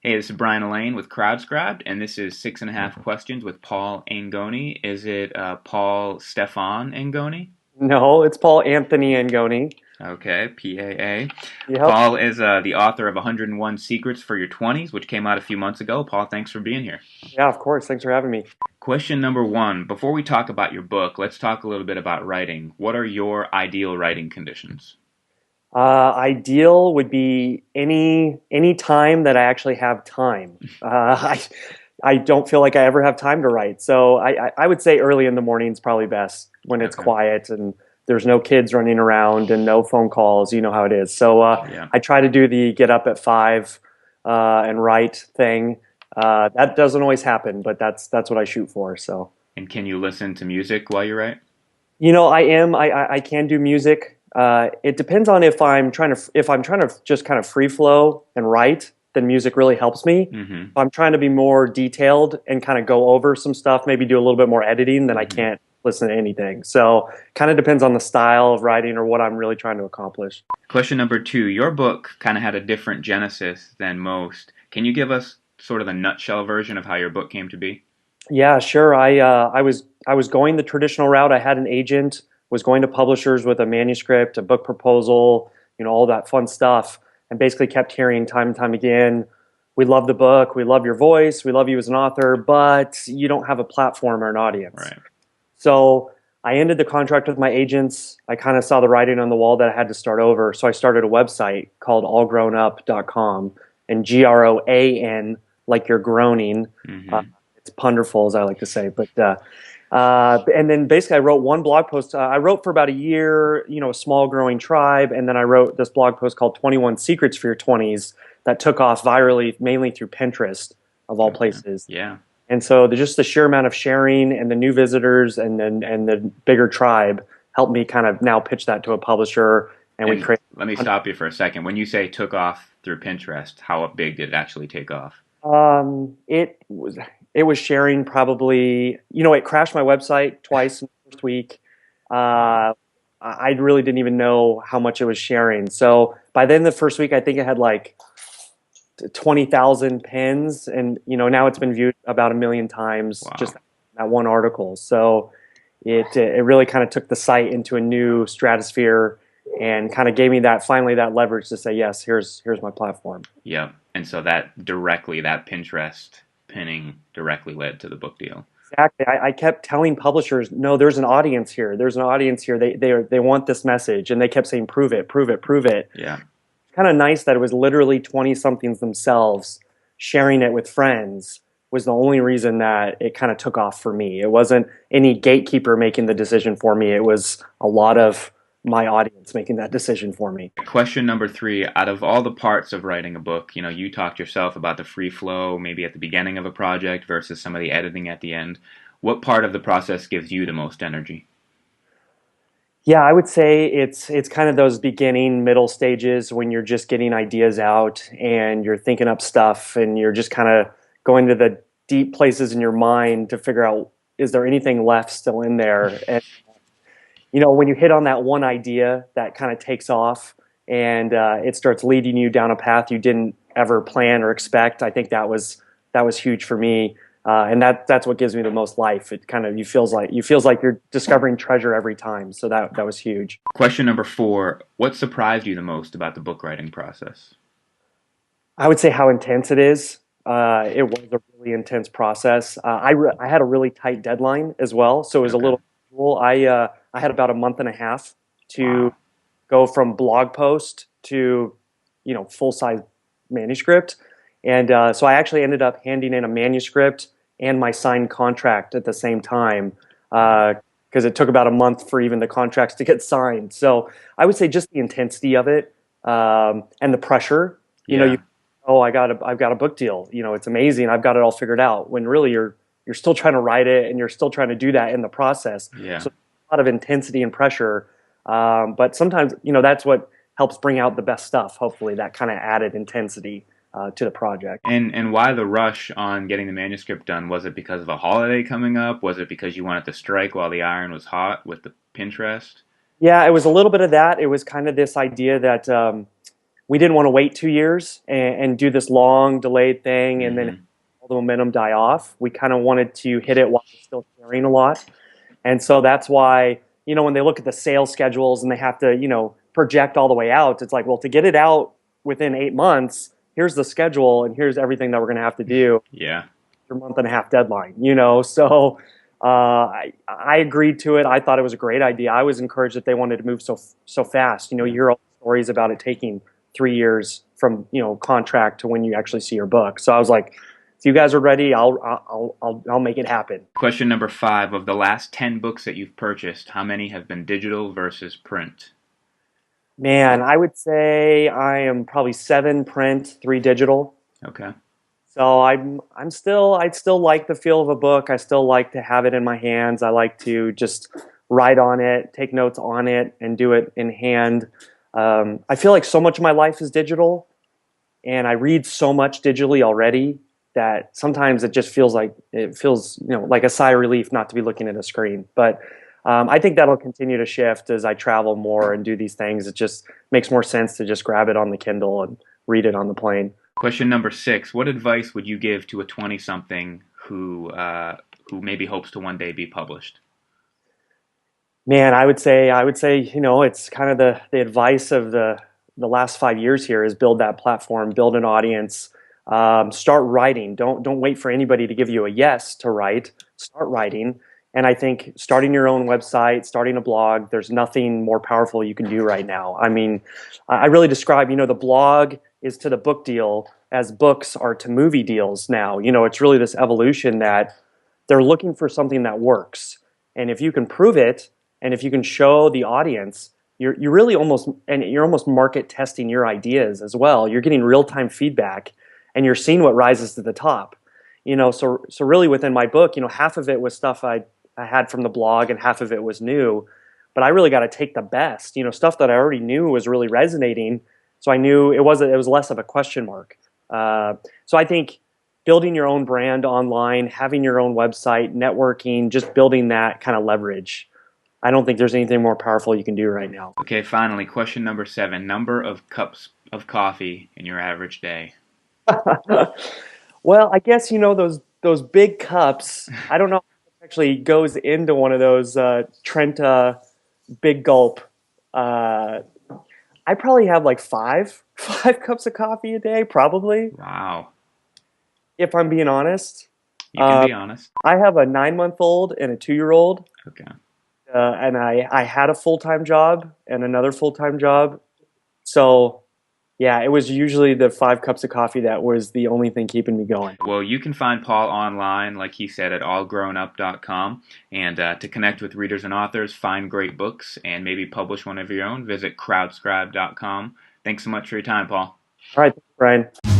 Hey, this is Brian Elaine with CrowdScribed, and this is Six and a Half Questions with Paul Angone. Is it Paul Stefan Angone? No, it's Paul Anthony Angone. Okay, PAA. Yep. Paul is the author of 101 Secrets for Your 20s, which came out a few months ago. Paul, thanks for being here. Yeah, of course. Thanks for having me. Question number one. Before we talk about your book, let's talk a little bit about writing. What are your ideal writing conditions? Ideal would be any time that I actually have time. I don't feel like I ever have time to write, so I would say early in the morning is probably best when it's Okay. quiet and there's no kids running around and no phone calls. You know how it is. So Yeah. I try to do the get up at 5 and write thing. That doesn't always happen, but that's what I shoot for. So. And can you listen to music while you write? I am. I can do music. It depends on if I'm trying to just kind of free flow and write, then music really helps me. Mm-hmm. If I'm trying to be more detailed and kind of go over some stuff, maybe do a little bit more editing, then I Mm-hmm. can't listen to anything. So kind of depends on the style of writing or what I'm really trying to accomplish. Question number two. Your book kind of had a different genesis than most. Can you give us sort of the nutshell version of how your book came to be? Yeah, sure. I was going the traditional route. I had an agent, was going to publishers with a manuscript, a book proposal, all that fun stuff, and basically kept hearing time and time again, "We love the book, we love your voice, we love you as an author, but you don't have a platform or an audience." Right. So I ended the contract with my agents. I kind of saw the writing on the wall that I had to start over. So I started a website called allgrownup.com, and GROAN, like you're groaning. Uh, Mm-hmm. it's punderful, as I like to say. And then basically I wrote one blog post. I wrote for about a year, a small growing tribe. And then I wrote this blog post called 21 Secrets for Your 20s that took off virally, mainly through Pinterest, of all Okay. places. Yeah. And so just the sheer amount of sharing and the new visitors and the bigger tribe helped me kind of now pitch that to a publisher, and we And create. let me stop you for a second. When you say took off through Pinterest, how big did it actually take off? It was sharing probably. It crashed my website twice in the first week. Wow. I really didn't even know how much it was sharing. So by then the first week, I think it had like 20,000 pins, and now it's been viewed about 1 million times, just Wow. that one article. So it really kind of took the site into a new stratosphere and kind of gave me that leverage to say, yes, here's my platform. Yep. And so that Pinterest pinning directly led to the book deal. Exactly. I kept telling publishers, no, there's an audience here. There's an audience here. They want this message, and they kept saying, prove it, prove it, prove it. Yeah. Kind of nice that it was literally 20 somethings themselves sharing it with friends was the only reason that it kind of took off for me. It wasn't any gatekeeper making the decision for me. It was a lot of my audience making that decision for me. Question number three, out of all the parts of writing a book, you talked yourself about the free flow, maybe at the beginning of a project versus some of the editing at the end. What part of the process gives you the most energy? Yeah, I would say it's kind of those beginning middle stages when you're just getting ideas out and you're thinking up stuff and you're just kind of going to the deep places in your mind to figure out, is there anything left still in there? And when you hit on that one idea that kind of takes off and it starts leading you down a path you didn't ever plan or expect, I think that was huge for me. And that's what gives me the most life. It kind of you feels like you're discovering treasure every time. So that was huge. Question number four, what surprised you the most about the book writing process? I would say how intense it is. It was a really intense process. I had a really tight deadline as well, so it was a Okay. little. Well, I had about a month and a half to Wow. go from blog post to full size manuscript, and so I actually ended up handing in a manuscript and my signed contract at the same time Wow. because it took about a month for even the contracts to get signed. So I would say just the intensity of it and the pressure. You Yeah. oh, I've got a book deal. It's amazing. I've got it all figured out. When really you're still trying to write it and you're still trying to do that in the process. Yeah. So a lot of intensity and pressure. But sometimes, that's what helps bring out the best stuff. Hopefully, that kind of added intensity to the project. And why the rush on getting the manuscript done? Was it because of a holiday coming up? Was it because you wanted to strike while the iron was hot with the Pinterest? Yeah, it was a little bit of that. It was kind of this idea that we didn't want to wait 2 years and do this long delayed thing and then Mm-hmm. all the momentum die off. We kind of wanted to hit it while we're still sharing a lot. And so that's why, when they look at the sales schedules and they have to, project all the way out, it's like, well, to get it out within 8 months, here's the schedule and here's everything that we're going to have to do Yeah. for a month and a half deadline. So I agreed to it. I thought it was a great idea. I was encouraged that they wanted to move so fast. You Yeah. hear all the stories about it taking 3 years from contract to when you actually see your book. So I was like, if you guys are ready, I'll make it happen. Question number 5. Of the last 10 books that you've purchased, how many have been digital versus print? Man, I would say I am probably 7 print, 3 digital. Okay. So I still like the feel of a book. I still like to have it in my hands. I like to just write on it, take notes on it, and do it in hand. I feel like so much of my life is digital, and I read so much digitally already that sometimes it just feels like like a sigh of relief not to be looking at a screen. But I think that'll continue to shift as I travel more and do these things. It just makes more sense to just grab it on the Kindle and read it on the plane. Question number 6. What advice would you give to a 20-something who maybe hopes to one day be published? Man, I would say, it's kind of the advice of the last 5 years here is build that platform, build an audience, start writing. Don't wait for anybody to give you a yes to write. Start writing. And I think starting your own website, starting a blog, there's nothing more powerful you can do right now. I mean, I really describe, the blog is to the book deal as books are to movie deals now. It's really this evolution that they're looking for something that works. And if you can prove it, and if you can show the audience, you're really you're almost market testing your ideas as well. You're getting real-time feedback and you're seeing what rises to the top. So really within my book, half of it was stuff I had from the blog and half of it was new. But I really got to take the best, stuff that I already knew was really resonating. So I knew it was less of a question mark. So I think building your own brand online, having your own website, networking, just building that kind of leverage. I don't think there's anything more powerful you can do right now. Okay, finally, question number 7. Number of cups of coffee in your average day. Well, I guess those big cups. I don't know if it actually goes into one of those Trenta big gulp. Uh, I probably have like five cups of coffee a day, probably, Wow. if I'm being honest. You can be honest. I have a 9-month-old and a 2-year-old, Okay. and I had a full-time job and another full-time job. So yeah, it was usually the 5 cups of coffee that was the only thing keeping me going. Well, you can find Paul online, like he said, at allgrownup.com. And to connect with readers and authors, find great books, and maybe publish one of your own, visit CrowdScribed.com. Thanks so much for your time, Paul. All right, thanks, Brian.